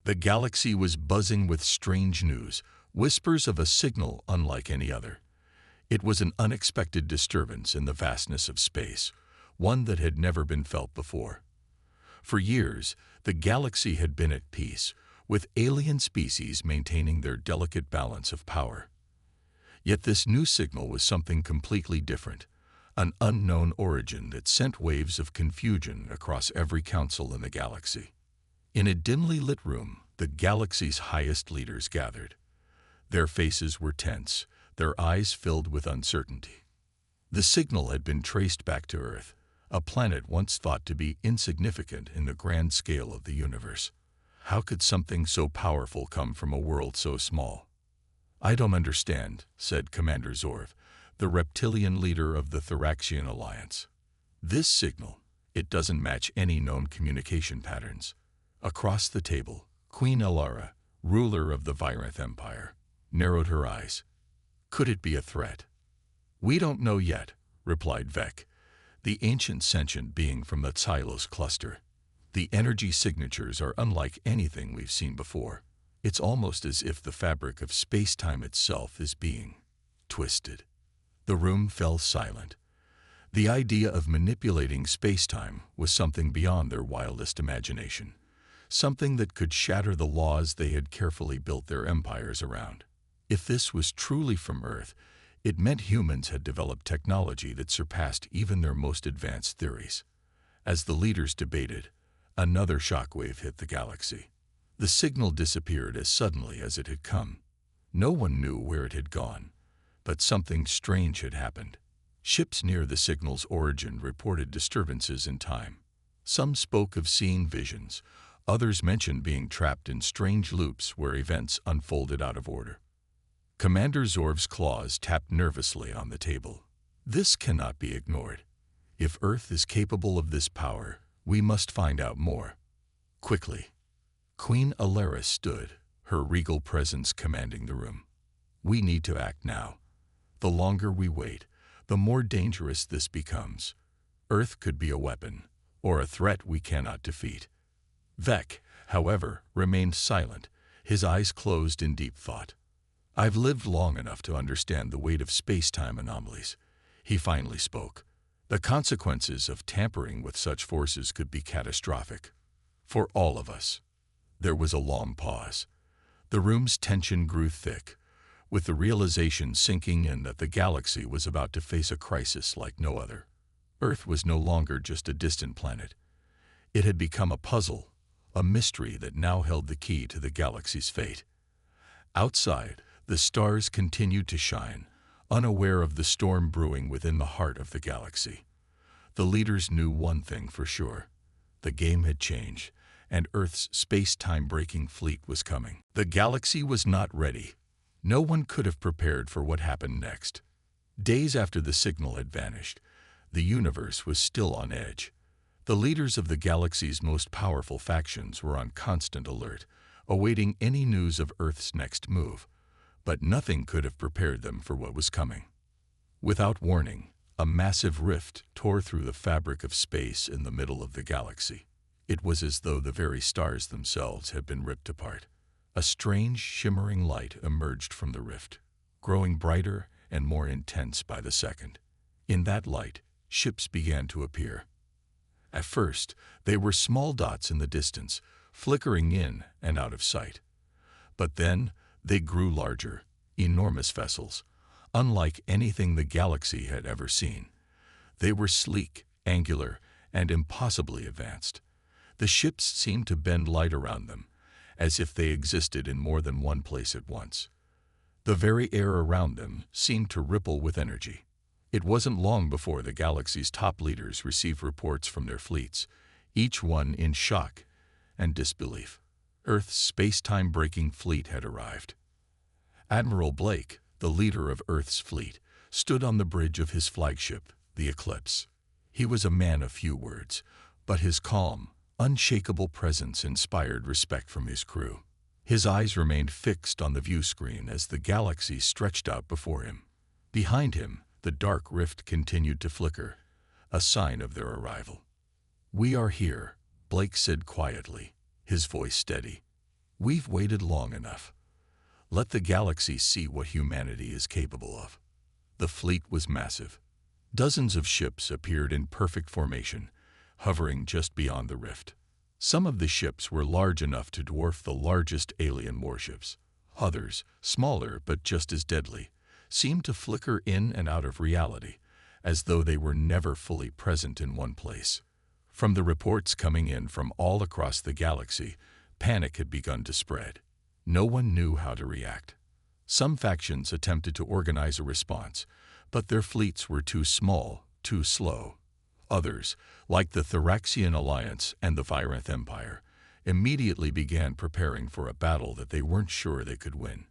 The galaxy was buzzing with strange news, whispers of a signal unlike any other. It was an unexpected disturbance in the vastness of space, one that had never been felt before. For years, the galaxy had been at peace, with alien species maintaining their delicate balance of power. Yet this new signal was something completely different, an unknown origin that sent waves of confusion across every council in the galaxy. In a dimly lit room, the galaxy's highest leaders gathered. Their faces were tense, their eyes filled with uncertainty. The signal had been traced back to Earth, a planet once thought to be insignificant in the grand scale of the universe. How could something so powerful come from a world so small? "I don't understand," said Commander Zorv, the reptilian leader of the Thoraxian Alliance. "This signal, it doesn't match any known communication patterns." Across the table, Queen Alara, ruler of the Virenth Empire, narrowed her eyes. Could it be a threat? "We don't know yet," replied Vec, the ancient sentient being from the Xylos cluster. "The energy signatures are unlike anything we've seen before. It's almost as if the fabric of space-time itself is being twisted." The room fell silent. The idea of manipulating space-time was something beyond their wildest imagination, something that could shatter the laws they had carefully built their empires around. If this was truly from Earth, it meant humans had developed technology that surpassed even their most advanced theories. As the leaders debated, another shockwave hit the galaxy. The signal disappeared as suddenly as it had come. No one knew where it had gone, but something strange had happened. Ships near the signal's origin reported disturbances in time. Some spoke of seeing visions, others mentioned being trapped in strange loops where events unfolded out of order. Commander Zorv's claws tapped nervously on the table. "This cannot be ignored. If Earth is capable of this power, we must find out more. Quickly." Queen Alara stood, her regal presence commanding the room. "We need to act now. The longer we wait, the more dangerous this becomes. Earth could be a weapon, or a threat we cannot defeat." Vec, however, remained silent, his eyes closed in deep thought. "I've lived long enough to understand the weight of space-time anomalies," he finally spoke. "The consequences of tampering with such forces could be catastrophic. For all of us." There was a long pause. The room's tension grew thick, with the realization sinking in that the galaxy was about to face a crisis like no other. Earth was no longer just a distant planet. It had become a puzzle, a mystery that now held the key to the galaxy's fate. Outside, the stars continued to shine, unaware of the storm brewing within the heart of the galaxy. The leaders knew one thing for sure. The game had changed, and Earth's space-time-breaking fleet was coming. The galaxy was not ready. No one could have prepared for what happened next. Days after the signal had vanished, the universe was still on edge. The leaders of the galaxy's most powerful factions were on constant alert, awaiting any news of Earth's next move. But nothing could have prepared them for what was coming. Without warning, a massive rift tore through the fabric of space in the middle of the galaxy. It was as though the very stars themselves had been ripped apart. A strange, shimmering light emerged from the rift, growing brighter and more intense by the second. In that light, ships began to appear. At first, they were small dots in the distance, flickering in and out of sight. But then, they grew larger, enormous vessels, unlike anything the galaxy had ever seen. They were sleek, angular, and impossibly advanced. The ships seemed to bend light around them, as if they existed in more than one place at once. The very air around them seemed to ripple with energy. It wasn't long before the galaxy's top leaders received reports from their fleets, each one in shock and disbelief. Earth's space-time-breaking fleet had arrived. Admiral Blake, the leader of Earth's fleet, stood on the bridge of his flagship, the Eclipse. He was a man of few words, but his calm, unshakable presence inspired respect from his crew. His eyes remained fixed on the view screen as the galaxy stretched out before him. Behind him, the dark rift continued to flicker, a sign of their arrival. "We are here," Blake said quietly, his voice steady. We've waited long enough. Let the galaxy see what humanity is capable of. The fleet was massive. Dozens of ships appeared in perfect formation, hovering just beyond the rift. Some of the ships were large enough to dwarf the largest alien warships. Others, smaller but just as deadly, seemed to flicker in and out of reality, as though they were never fully present in one place. From the reports coming in from all across the galaxy, panic had begun to spread. No one knew how to react. Some factions attempted to organize a response, but their fleets were too small, too slow. Others, like the Thraxian Alliance and the Viranth Empire, immediately began preparing for a battle that they weren't sure they could win.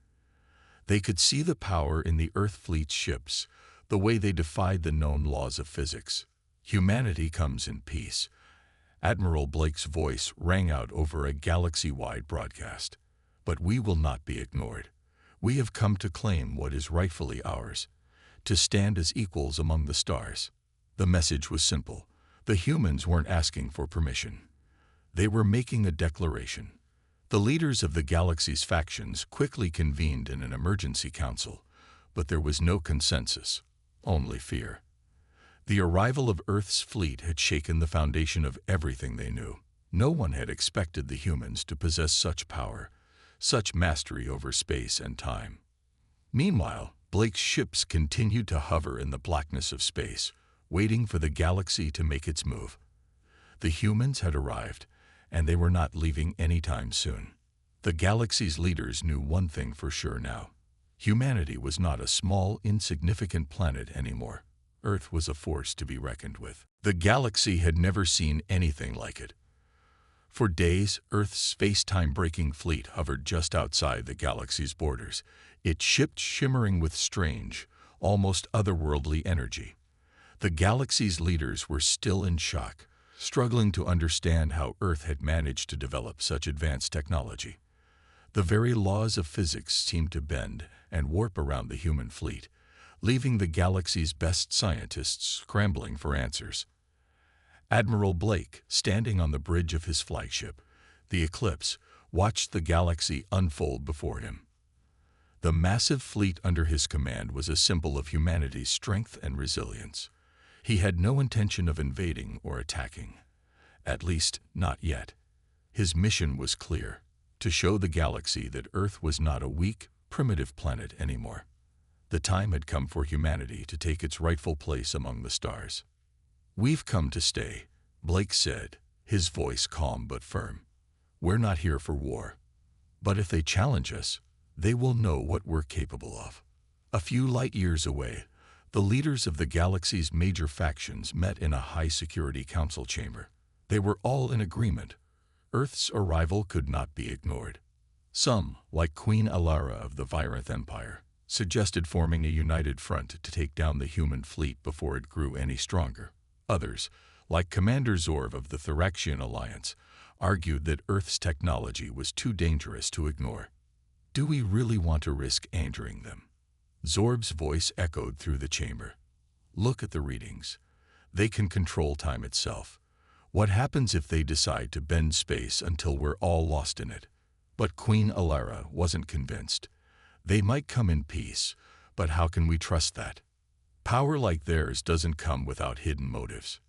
They could see the power in the Earth fleet's ships, the way they defied the known laws of physics. Humanity comes in peace. Admiral Blake's voice rang out over a galaxy-wide broadcast. But we will not be ignored. We have come to claim what is rightfully ours, to stand as equals among the stars. The message was simple. The humans weren't asking for permission. They were making a declaration. The leaders of the galaxy's factions quickly convened in an emergency council, but there was no consensus, only fear. The arrival of Earth's fleet had shaken the foundation of everything they knew. No one had expected the humans to possess such power, such mastery over space and time. Meanwhile, Blake's ships continued to hover in the blackness of space, waiting for the galaxy to make its move. The humans had arrived, and they were not leaving anytime soon. The galaxy's leaders knew one thing for sure now. Humanity was not a small, insignificant planet anymore. Earth was a force to be reckoned with. The galaxy had never seen anything like it. For days, Earth's space-time-breaking fleet hovered just outside the galaxy's borders, its ships shimmering with strange, almost otherworldly energy. The galaxy's leaders were still in shock, struggling to understand how Earth had managed to develop such advanced technology. The very laws of physics seemed to bend and warp around the human fleet, leaving the galaxy's best scientists scrambling for answers. Admiral Blake, standing on the bridge of his flagship, the Eclipse, watched the galaxy unfold before him. The massive fleet under his command was a symbol of humanity's strength and resilience. He had no intention of invading or attacking, at least not yet. His mission was clear, to show the galaxy that Earth was not a weak, primitive planet anymore. The time had come for humanity to take its rightful place among the stars. "We've come to stay," Blake said, his voice calm but firm. "We're not here for war. But if they challenge us, they will know what we're capable of." A few light years away, the leaders of the galaxy's major factions met in a high-security council chamber. They were all in agreement. Earth's arrival could not be ignored. Some, like Queen Alara of the Viranth Empire, suggested forming a united front to take down the human fleet before it grew any stronger. Others, like Commander Zorb of the Thraxian Alliance, argued that Earth's technology was too dangerous to ignore. "Do we really want to risk angering them?" Zorb's voice echoed through the chamber. "Look at the readings. They can control time itself. What happens if they decide to bend space until we're all lost in it?" But Queen Alara wasn't convinced. "They might come in peace, but how can we trust that? Power like theirs doesn't come without hidden motives."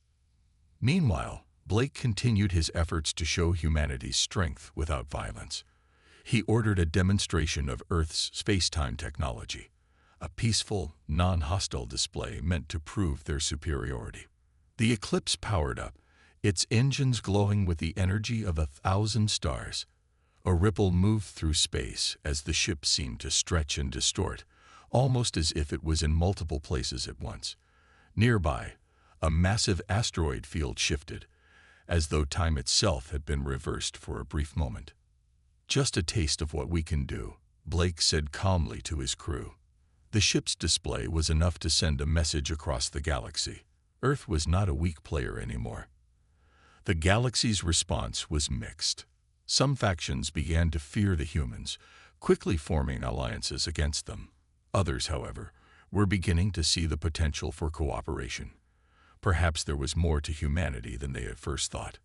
Meanwhile, Blake continued his efforts to show humanity's strength without violence. He ordered a demonstration of Earth's space-time technology, a peaceful, non-hostile display meant to prove their superiority. The Eclipse powered up, its engines glowing with the energy of 1,000 stars. A ripple moved through space as the ship seemed to stretch and distort, almost as if it was in multiple places at once. Nearby, a massive asteroid field shifted, as though time itself had been reversed for a brief moment. "Just a taste of what we can do," Blake said calmly to his crew. The ship's display was enough to send a message across the galaxy. Earth was not a weak player anymore. The galaxy's response was mixed. Some factions began to fear the humans, quickly forming alliances against them. Others, however, were beginning to see the potential for cooperation. Perhaps there was more to humanity than they at first thought.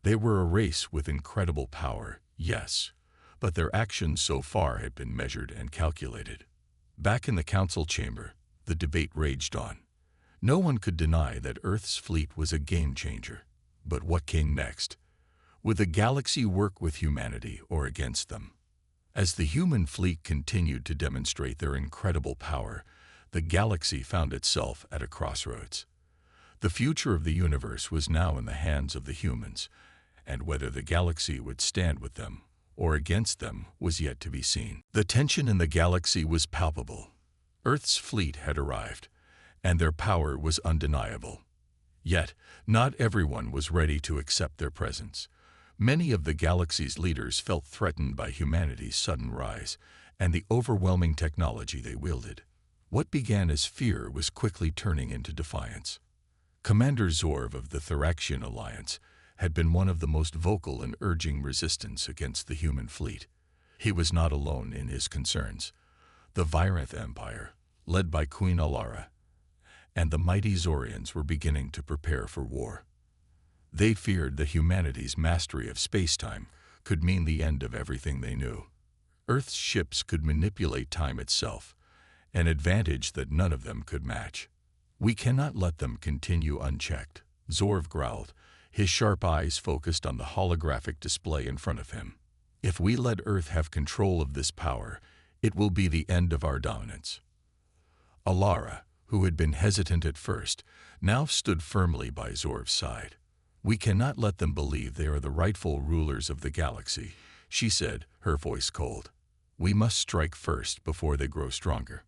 They were a race with incredible power, yes, but their actions so far had been measured and calculated. Back in the council chamber, the debate raged on. No one could deny that Earth's fleet was a game-changer. But what came next? Would the galaxy work with humanity or against them? As the human fleet continued to demonstrate their incredible power, the galaxy found itself at a crossroads. The future of the universe was now in the hands of the humans, and whether the galaxy would stand with them or against them was yet to be seen. The tension in the galaxy was palpable. Earth's fleet had arrived, and their power was undeniable. Yet, not everyone was ready to accept their presence. Many of the galaxy's leaders felt threatened by humanity's sudden rise and the overwhelming technology they wielded. What began as fear was quickly turning into defiance. Commander Zorv of the Thraxian Alliance had been one of the most vocal in urging resistance against the human fleet. He was not alone in his concerns. The Viranth Empire, led by Queen Alara, and the mighty Zorians were beginning to prepare for war. They feared that humanity's mastery of space-time could mean the end of everything they knew. Earth's ships could manipulate time itself, an advantage that none of them could match. "We cannot let them continue unchecked," Zorv growled, his sharp eyes focused on the holographic display in front of him. "If we let Earth have control of this power, it will be the end of our dominance." Alara, who had been hesitant at first, now stood firmly by Zorv's side. "We cannot let them believe they are the rightful rulers of the galaxy," she said, her voice cold. "We must strike first before they grow stronger."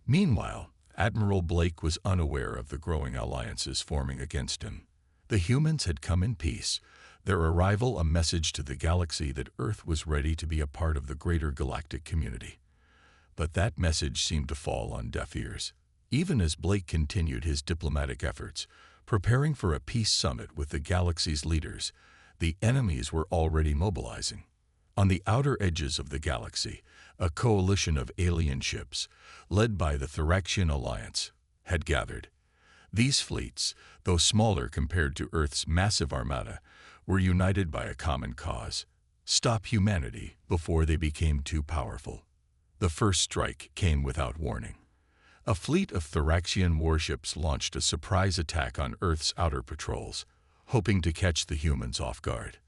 Meanwhile, Admiral Blake was unaware of the growing alliances forming against him. The humans had come in peace, their arrival a message to the galaxy that Earth was ready to be a part of the greater galactic community. But that message seemed to fall on deaf ears. Even as Blake continued his diplomatic efforts, preparing for a peace summit with the galaxy's leaders, the enemies were already mobilizing. On the outer edges of the galaxy, a coalition of alien ships, led by the Thraxian Alliance, had gathered. These fleets, though smaller compared to Earth's massive armada, were united by a common cause: stop humanity before they became too powerful. The first strike came without warning. A fleet of Thraxian warships launched a surprise attack on Earth's outer patrols, hoping to catch the humans off guard.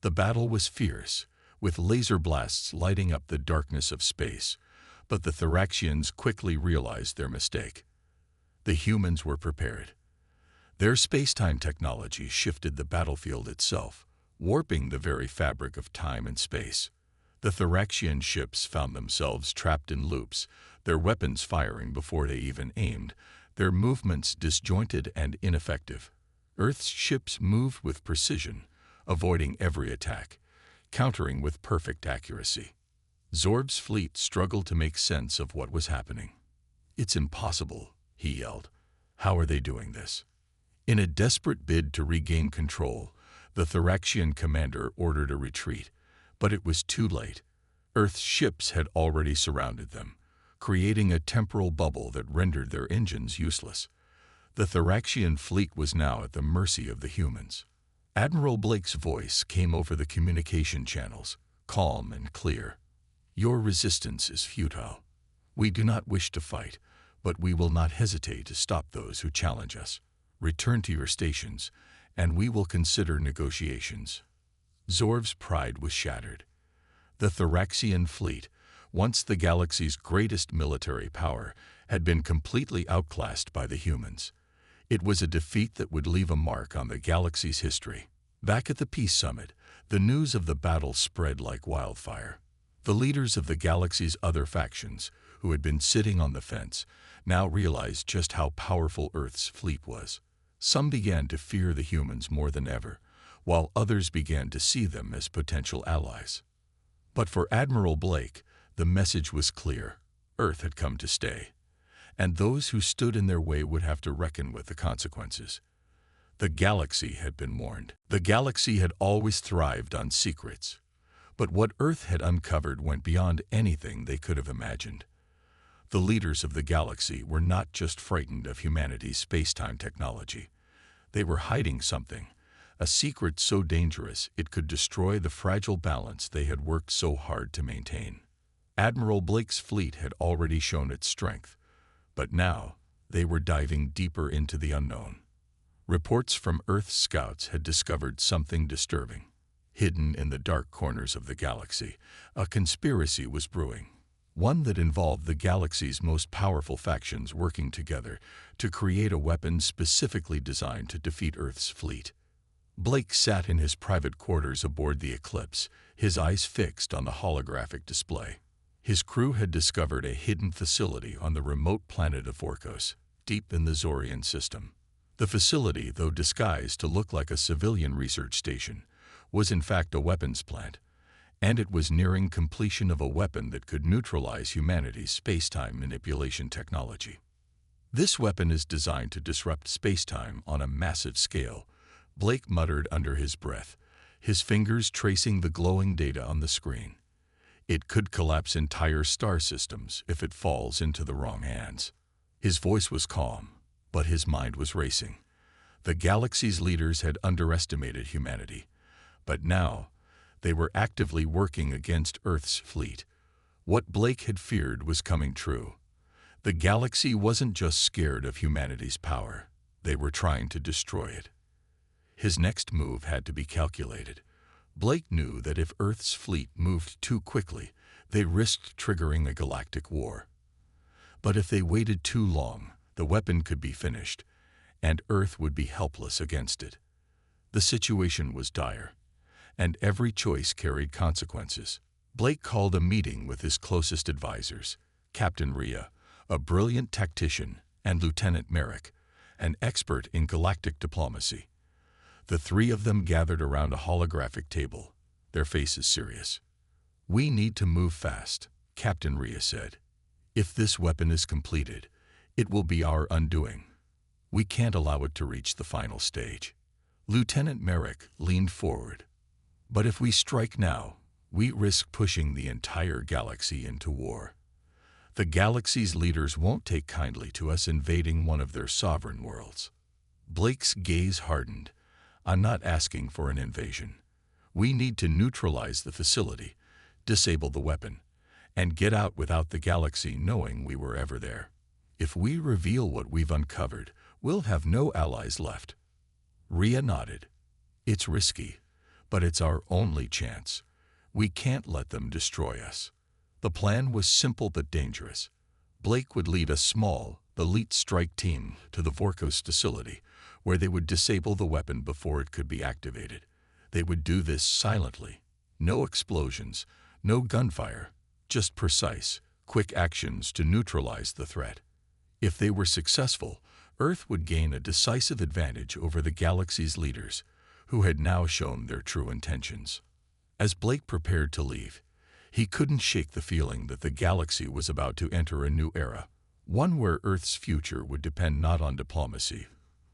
The battle was fierce, with laser blasts lighting up the darkness of space, but the Thraxians quickly realized their mistake. The humans were prepared. Their space-time technology shifted the battlefield itself, warping the very fabric of time and space. The Thraxian ships found themselves trapped in loops, their weapons firing before they even aimed, their movements disjointed and ineffective. Earth's ships moved with precision, avoiding every attack, countering with perfect accuracy. Zorv's fleet struggled to make sense of what was happening. "It's impossible," he yelled. "How are they doing this?" In a desperate bid to regain control, the Thraxian commander ordered a retreat, but it was too late. Earth's ships had already surrounded them, creating a temporal bubble that rendered their engines useless. The Thraxian fleet was now at the mercy of the humans. Admiral Blake's voice came over the communication channels, calm and clear. "Your resistance is futile. We do not wish to fight, but we will not hesitate to stop those who challenge us. Return to your stations, and we will consider negotiations." Zorv's pride was shattered. The Thraxian fleet, once the galaxy's greatest military power, had been completely outclassed by the humans. It was a defeat that would leave a mark on the galaxy's history. Back at the Peace Summit, the news of the battle spread like wildfire. The leaders of the galaxy's other factions, who had been sitting on the fence, now realized just how powerful Earth's fleet was. Some began to fear the humans more than ever, while others began to see them as potential allies. But for Admiral Blake, the message was clear: Earth had come to stay, and those who stood in their way would have to reckon with the consequences. The galaxy had been warned. The galaxy had always thrived on secrets, but what Earth had uncovered went beyond anything they could have imagined. The leaders of the galaxy were not just frightened of humanity's space-time technology. They were hiding something, a secret so dangerous it could destroy the fragile balance they had worked so hard to maintain. Admiral Blake's fleet had already shown its strength, but now they were diving deeper into the unknown. Reports from Earth's scouts had discovered something disturbing. Hidden in the dark corners of the galaxy, a conspiracy was brewing, one that involved the galaxy's most powerful factions working together to create a weapon specifically designed to defeat Earth's fleet. Blake sat in his private quarters aboard the Eclipse, his eyes fixed on the holographic display. His crew had discovered a hidden facility on the remote planet of Orcs, deep in the Zorian system. The facility, though disguised to look like a civilian research station, was in fact a weapons plant, and it was nearing completion of a weapon that could neutralize humanity's space-time manipulation technology. This weapon is designed to disrupt space-time on a massive scale, Blake muttered under his breath, his fingers tracing the glowing data on the screen. It could collapse entire star systems if it falls into the wrong hands. His voice was calm, but his mind was racing. The galaxy's leaders had underestimated humanity, but now they were actively working against Earth's fleet. What Blake had feared was coming true. The galaxy wasn't just scared of humanity's power, they were trying to destroy it. His next move had to be calculated. Blake knew that if Earth's fleet moved too quickly, they risked triggering a galactic war. But if they waited too long, the weapon could be finished, and Earth would be helpless against it. The situation was dire, and every choice carried consequences. Blake called a meeting with his closest advisors, Captain Rhea, a brilliant tactician, and Lieutenant Merrick, an expert in galactic diplomacy. The three of them gathered around a holographic table, their faces serious. "We need to move fast," Captain Rhea said. "If this weapon is completed, it will be our undoing. We can't allow it to reach the final stage." Lieutenant Merrick leaned forward. "But if we strike now, we risk pushing the entire galaxy into war. The galaxy's leaders won't take kindly to us invading one of their sovereign worlds." Blake's gaze hardened. "I'm not asking for an invasion. We need to neutralize the facility, disable the weapon, and get out without the galaxy knowing we were ever there. If we reveal what we've uncovered, we'll have no allies left." Rhea nodded. "It's risky, but it's our only chance. We can't let them destroy us." The plan was simple but dangerous. Blake would lead a small, elite strike team to the Vorkos facility, where they would disable the weapon before it could be activated. They would do this silently. No explosions, no gunfire, just precise, quick actions to neutralize the threat. If they were successful, Earth would gain a decisive advantage over the galaxy's leaders, who had now shown their true intentions. As Blake prepared to leave, he couldn't shake the feeling that the galaxy was about to enter a new era, one where Earth's future would depend not on diplomacy,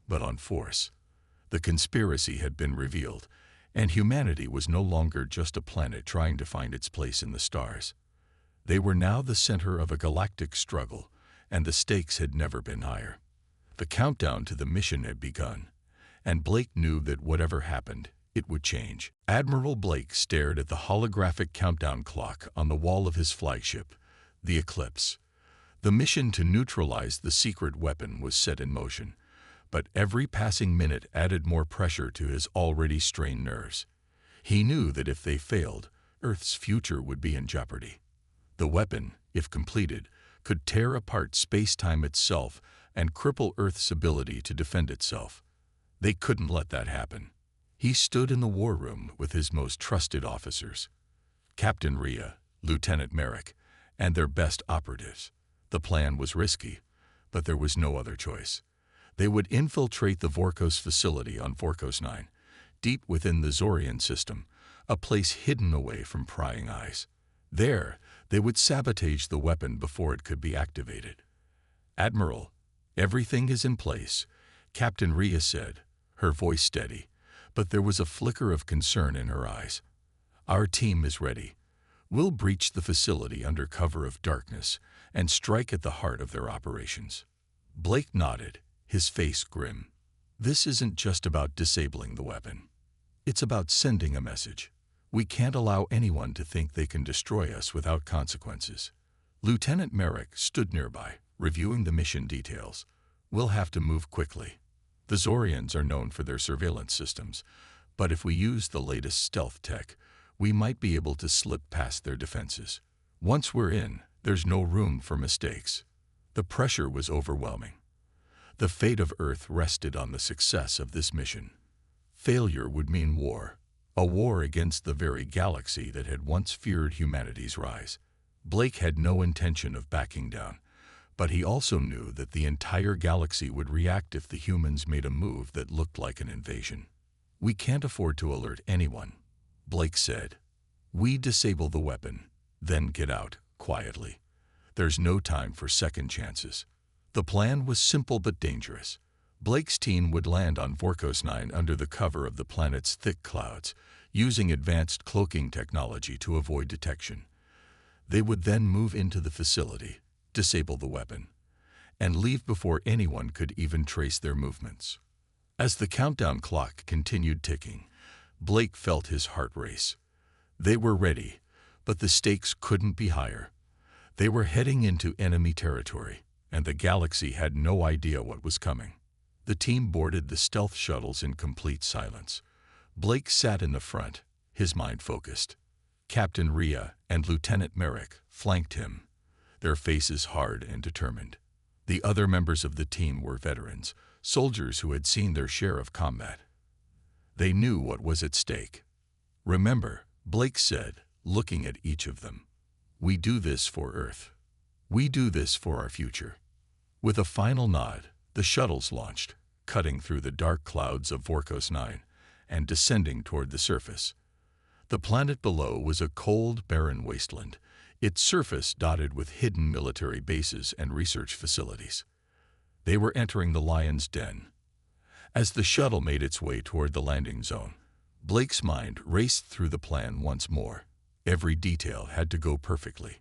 but on force. The conspiracy had been revealed, and humanity was no longer just a planet trying to find its place in the stars. They were now the center of a galactic struggle, and the stakes had never been higher. The countdown to the mission had begun, and Blake knew that whatever happened, it would change. Admiral Blake stared at the holographic countdown clock on the wall of his flagship, the Eclipse. The mission to neutralize the secret weapon was set in motion, but every passing minute added more pressure to his already strained nerves. He knew that if they failed, Earth's future would be in jeopardy. The weapon, if completed, could tear apart space-time itself and cripple Earth's ability to defend itself. They couldn't let that happen. He stood in the war room with his most trusted officers, Captain Rhea, Lieutenant Merrick, and their best operatives. The plan was risky, but there was no other choice. They would infiltrate the Vorkos facility on Vorkos 9, deep within the Zorian system, a place hidden away from prying eyes. There, they would sabotage the weapon before it could be activated. "Admiral, everything is in place," Captain Rhea said, her voice steady, but there was a flicker of concern in her eyes. "Our team is ready. We'll breach the facility under cover of darkness and strike at the heart of their operations." Blake nodded, his face grim. "This isn't just about disabling the weapon. It's about sending a message. We can't allow anyone to think they can destroy us without consequences. Lieutenant Merrick stood nearby, reviewing the mission details. We'll have to move quickly. The Zorians are known for their surveillance systems, but if we use the latest stealth tech, we might be able to slip past their defenses. Once we're in, there's no room for mistakes. The pressure was overwhelming. The fate of Earth rested on the success of this mission. Failure would mean war, a war against the very galaxy that had once feared humanity's rise. Blake had no intention of backing down, but he also knew that the entire galaxy would react if the humans made a move that looked like an invasion. We can't afford to alert anyone, Blake said. We disable the weapon, then get out, quietly. There's no time for second chances. The plan was simple but dangerous. Blake's team would land on Vorkos 9 under the cover of the planet's thick clouds, using advanced cloaking technology to avoid detection. They would then move into the facility, disable the weapon, and leave before anyone could even trace their movements. As the countdown clock continued ticking, Blake felt his heart race. They were ready, but the stakes couldn't be higher. They were heading into enemy territory, and the galaxy had no idea what was coming. The team boarded the stealth shuttles in complete silence. Blake sat in the front, his mind focused. Captain Rhea and Lieutenant Merrick flanked him, their faces hard and determined. The other members of the team were veterans, soldiers who had seen their share of combat. They knew what was at stake. Remember, Blake said, looking at each of them, we do this for Earth. We do this for our future. With a final nod, the shuttles launched, cutting through the dark clouds of Vorkos 9 and descending toward the surface. The planet below was a cold, barren wasteland, its surface dotted with hidden military bases and research facilities. They were entering the Lion's Den. As the shuttle made its way toward the landing zone, Blake's mind raced through the plan once more. Every detail had to go perfectly.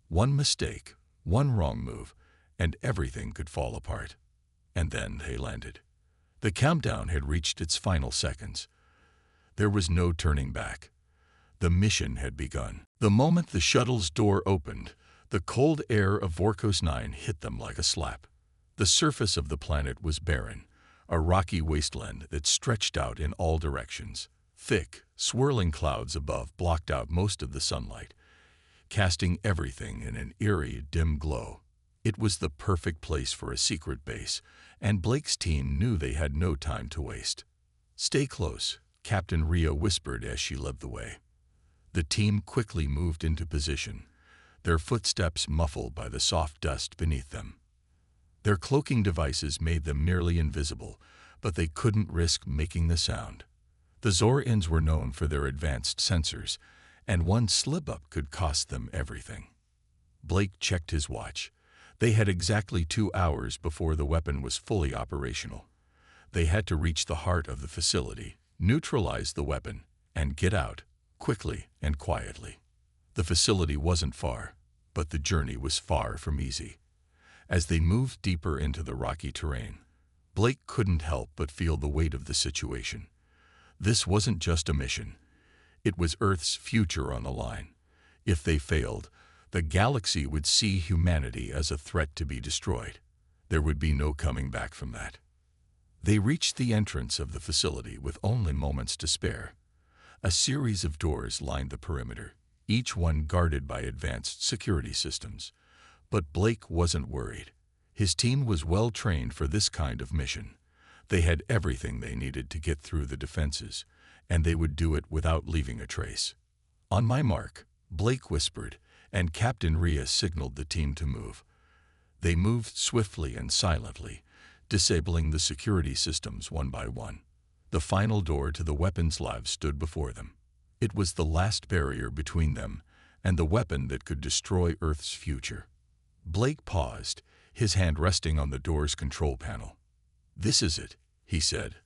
One mistake, one wrong move, and everything could fall apart. And then they landed. The countdown had reached its final seconds. There was no turning back. The mission had begun. The moment the shuttle's door opened, the cold air of Vorkos 9 hit them like a slap. The surface of the planet was barren, a rocky wasteland that stretched out in all directions. Thick, swirling clouds above blocked out most of the sunlight, casting everything in an eerie, dim glow. It was the perfect place for a secret base, and Blake's team knew they had no time to waste. Stay close, Captain Rhea whispered as she led the way. The team quickly moved into position, their footsteps muffled by the soft dust beneath them. Their cloaking devices made them nearly invisible, but they couldn't risk making the sound. The Zorians were known for their advanced sensors, and one slip-up could cost them everything. Blake checked his watch. They had exactly 2 hours before the weapon was fully operational. They had to reach the heart of the facility, neutralize the weapon, and get out, quickly and quietly. The facility wasn't far, but the journey was far from easy. As they moved deeper into the rocky terrain, Blake couldn't help but feel the weight of the situation. This wasn't just a mission. It was Earth's future on the line. If they failed, the galaxy would see humanity as a threat to be destroyed. There would be no coming back from that. They reached the entrance of the facility with only moments to spare. A series of doors lined the perimeter, each one guarded by advanced security systems. But Blake wasn't worried. His team was well trained for this kind of mission. They had everything they needed to get through the defenses, and they would do it without leaving a trace. On my mark, Blake whispered, and Captain Rhea signaled the team to move. They moved swiftly and silently, disabling the security systems one by one. The final door to the weapons lab stood before them. It was the last barrier between them and the weapon that could destroy Earth's future. Blake paused, his hand resting on the door's control panel. "This is it," he said.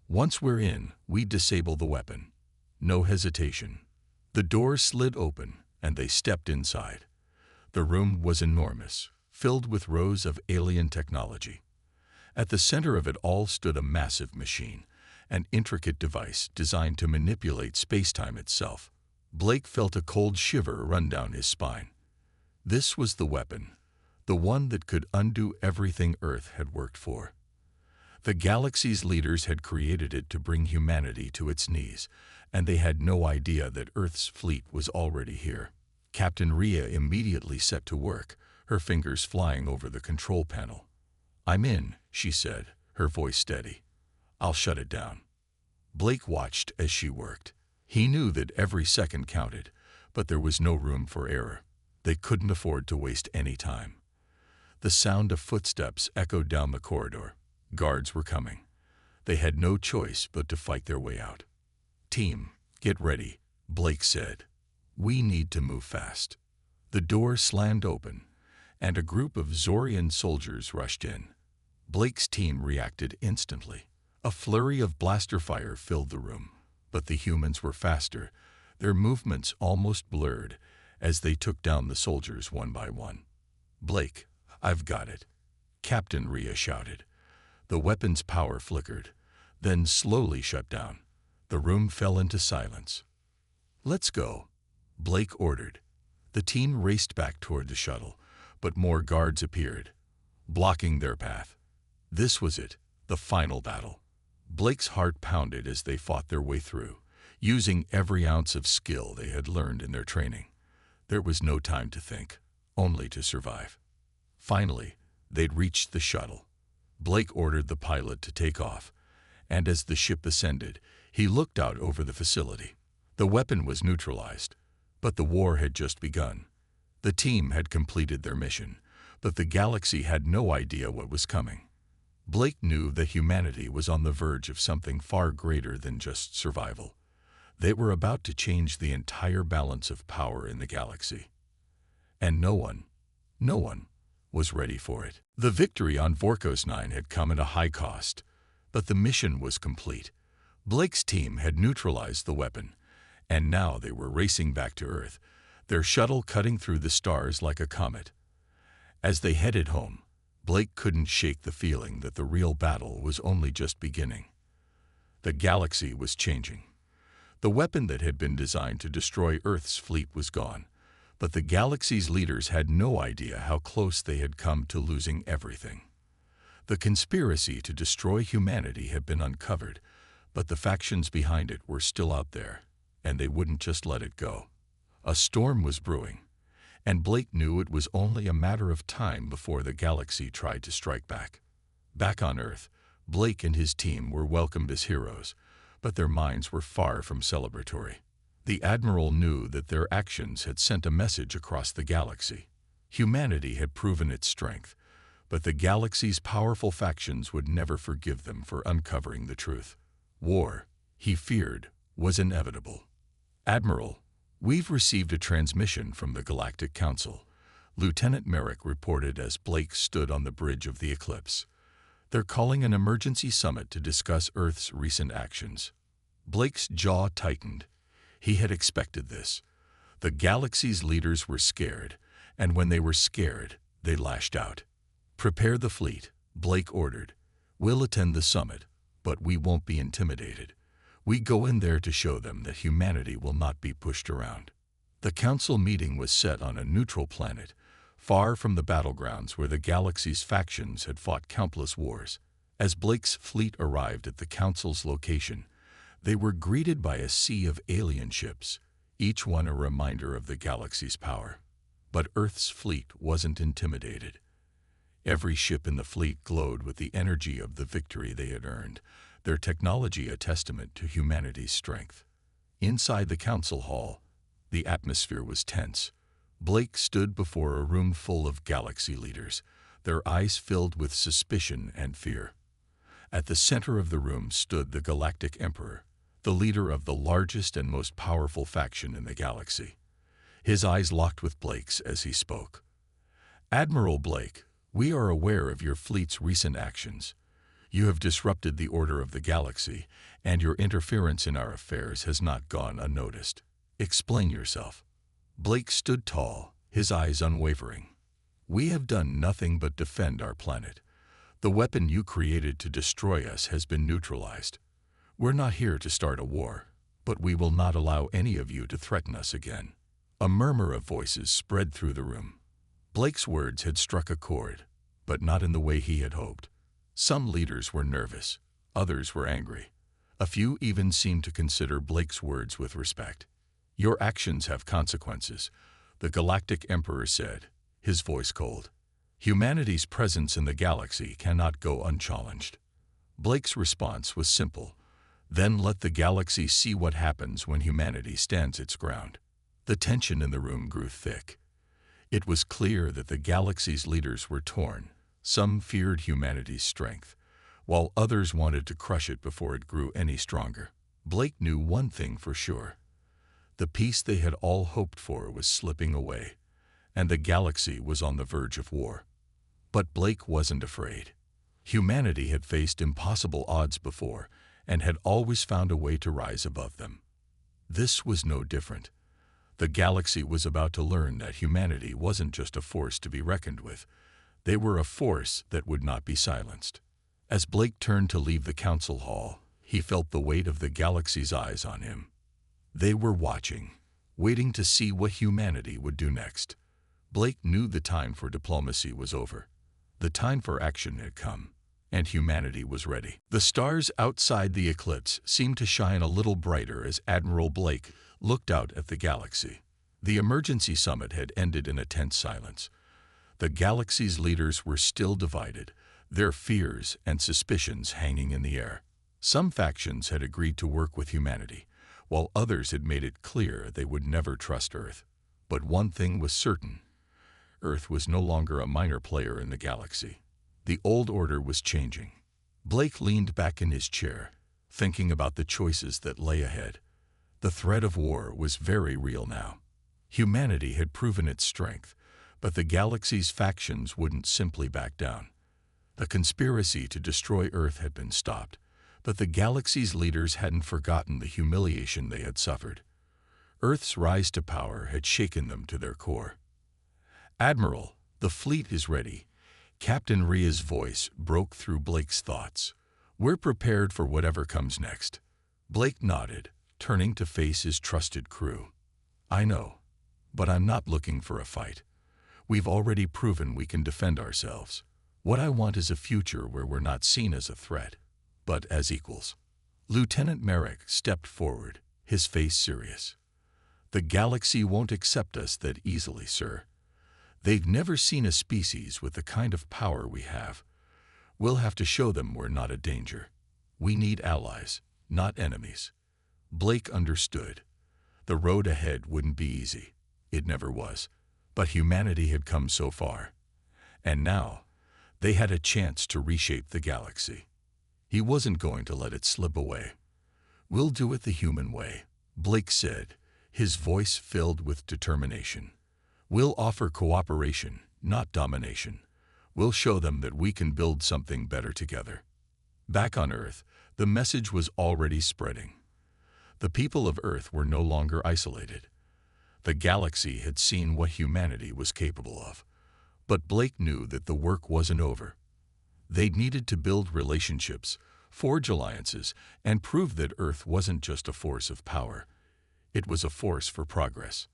"Once we're in, we disable the weapon. No hesitation." The door slid open, and they stepped inside. The room was enormous, filled with rows of alien technology. At the center of it all stood a massive machine, an intricate device designed to manipulate space-time itself. Blake felt a cold shiver run down his spine. This was the weapon, the one that could undo everything Earth had worked for. The galaxy's leaders had created it to bring humanity to its knees, and they had no idea that Earth's fleet was already here. Captain Rhea immediately set to work, her fingers flying over the control panel. "I'm in," she said, her voice steady. "I'll shut it down." Blake watched as she worked. He knew that every second counted, but there was no room for error. They couldn't afford to waste any time. The sound of footsteps echoed down the corridor. Guards were coming. They had no choice but to fight their way out. "Team, get ready," Blake said. "We need to move fast." The door slammed open, and a group of Zorian soldiers rushed in. Blake's team reacted instantly. A flurry of blaster fire filled the room, but the humans were faster, their movements almost blurred as they took down the soldiers one by one. "Blake, I've got it," Captain Rhea shouted. The weapon's power flickered, then slowly shut down. The room fell into silence. "Let's go," Blake ordered. The team raced back toward the shuttle, but more guards appeared, blocking their path. This was it, the final battle. Blake's heart pounded as they fought their way through, using every ounce of skill they had learned in their training. There was no time to think, only to survive. Finally, they'd reached the shuttle. Blake ordered the pilot to take off, and as the ship ascended, he looked out over the facility. The weapon was neutralized, but the war had just begun. The team had completed their mission, but the galaxy had no idea what was coming. Blake knew that humanity was on the verge of something far greater than just survival. They were about to change the entire balance of power in the galaxy. And no one was ready for it. The victory on Vorkos 9 had come at a high cost, but the mission was complete. Blake's team had neutralized the weapon, and now they were racing back to Earth, their shuttle cutting through the stars like a comet. As they headed home, Blake couldn't shake the feeling that the real battle was only just beginning. The galaxy was changing. The weapon that had been designed to destroy Earth's fleet was gone, but the galaxy's leaders had no idea how close they had come to losing everything. The conspiracy to destroy humanity had been uncovered, but the factions behind it were still out there, and they wouldn't just let it go. A storm was brewing, and Blake knew it was only a matter of time before the galaxy tried to strike back. Back on Earth, Blake and his team were welcomed as heroes, but their minds were far from celebratory. The Admiral knew that their actions had sent a message across the galaxy. Humanity had proven its strength, but the galaxy's powerful factions would never forgive them for uncovering the truth. War, he feared, was inevitable. "Admiral, we've received a transmission from the Galactic Council," Lieutenant Merrick reported as Blake stood on the bridge of the Eclipse. "They're calling an emergency summit to discuss Earth's recent actions." Blake's jaw tightened. He had expected this. The galaxy's leaders were scared, and when they were scared, they lashed out. "Prepare the fleet," Blake ordered. "We'll attend the summit, but we won't be intimidated. We go in there to show them that humanity will not be pushed around." The council meeting was set on a neutral planet, far from the battlegrounds where the galaxy's factions had fought countless wars. As Blake's fleet arrived at the council's location, they were greeted by a sea of alien ships, each one a reminder of the galaxy's power. But Earth's fleet wasn't intimidated. Every ship in the fleet glowed with the energy of the victory they had earned, their technology a testament to humanity's strength. Inside the council hall, the atmosphere was tense. Blake stood before a room full of galaxy leaders, their eyes filled with suspicion and fear. At the center of the room stood the Galactic Emperor, the leader of the largest and most powerful faction in the galaxy. His eyes locked with Blake's as he spoke. "Admiral Blake, we are aware of your fleet's recent actions. You have disrupted the order of the galaxy, and your interference in our affairs has not gone unnoticed. Explain yourself." Blake stood tall, his eyes unwavering. "We have done nothing but defend our planet. The weapon you created to destroy us has been neutralized. We're not here to start a war, but we will not allow any of you to threaten us again." A murmur of voices spread through the room. Blake's words had struck a chord, but not in the way he had hoped. Some leaders were nervous, others were angry. A few even seemed to consider Blake's words with respect. "Your actions have consequences," the Galactic Emperor said, his voice cold. "Humanity's presence in the galaxy cannot go unchallenged." Blake's response was simple: "Then let the galaxy see what happens when humanity stands its ground." The tension in the room grew thick. It was clear that the galaxy's leaders were torn. Some feared humanity's strength, while others wanted to crush it before it grew any stronger. Blake knew one thing for sure. The peace they had all hoped for was slipping away, and the galaxy was on the verge of war. But Blake wasn't afraid. Humanity had faced impossible odds before and had always found a way to rise above them. This was no different. The galaxy was about to learn that humanity wasn't just a force to be reckoned with. They were a force that would not be silenced. As Blake turned to leave the council hall, he felt the weight of the galaxy's eyes on him. They were watching, waiting to see what humanity would do next. Blake knew the time for diplomacy was over. The time for action had come, and humanity was ready. The stars outside the eclipse seemed to shine a little brighter as Admiral Blake looked out at the galaxy. The emergency summit had ended in a tense silence. The galaxy's leaders were still divided, their fears and suspicions hanging in the air. Some factions had agreed to work with humanity, while others had made it clear they would never trust Earth. But one thing was certain: Earth was no longer a minor player in the galaxy. The old order was changing. Blake leaned back in his chair, thinking about the choices that lay ahead. The threat of war was very real now. Humanity had proven its strength, but the galaxy's factions wouldn't simply back down. The conspiracy to destroy Earth had been stopped, but the galaxy's leaders hadn't forgotten the humiliation they had suffered. Earth's rise to power had shaken them to their core. "Admiral, the fleet is ready." Captain Ria's voice broke through Blake's thoughts. "We're prepared for whatever comes next." Blake nodded, turning to face his trusted crew. "I know, but I'm not looking for a fight. We've already proven we can defend ourselves. What I want is a future where we're not seen as a threat, but as equals." Lieutenant Merrick stepped forward, his face serious. "The galaxy won't accept us that easily, sir. They've never seen a species with the kind of power we have. We'll have to show them we're not a danger. We need allies, not enemies." Blake understood. The road ahead wouldn't be easy. It never was. But humanity had come so far. And now, they had a chance to reshape the galaxy. He wasn't going to let it slip away. "We'll do it the human way," Blake said, his voice filled with determination. "We'll offer cooperation, not domination. We'll show them that we can build something better together." Back on Earth, the message was already spreading. The people of Earth were no longer isolated. The galaxy had seen what humanity was capable of. But Blake knew that the work wasn't over. They needed to build relationships, forge alliances, and prove that Earth wasn't just a force of power. It was a force for progress.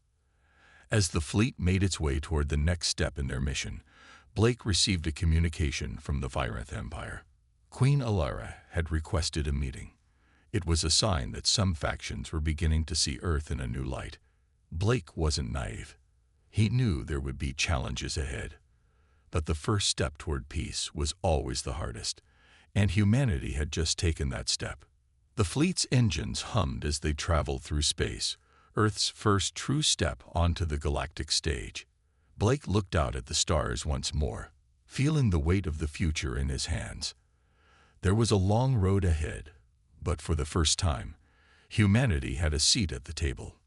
As the fleet made its way toward the next step in their mission, Blake received a communication from the Virenth Empire. Queen Alara had requested a meeting. It was a sign that some factions were beginning to see Earth in a new light. Blake wasn't naive. He knew there would be challenges ahead. But the first step toward peace was always the hardest, and humanity had just taken that step. The fleet's engines hummed as they traveled through space, Earth's first true step onto the galactic stage. Blake looked out at the stars once more, feeling the weight of the future in his hands. There was a long road ahead, but for the first time, humanity had a seat at the table.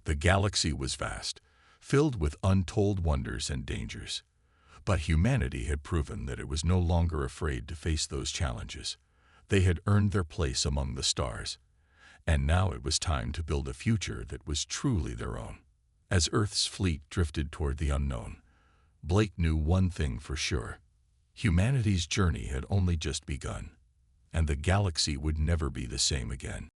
The galaxy was vast, filled with untold wonders and dangers. But humanity had proven that it was no longer afraid to face those challenges. They had earned their place among the stars. And now it was time to build a future that was truly their own. As Earth's fleet drifted toward the unknown, Blake knew one thing for sure. Humanity's journey had only just begun. and the galaxy would never be the same again.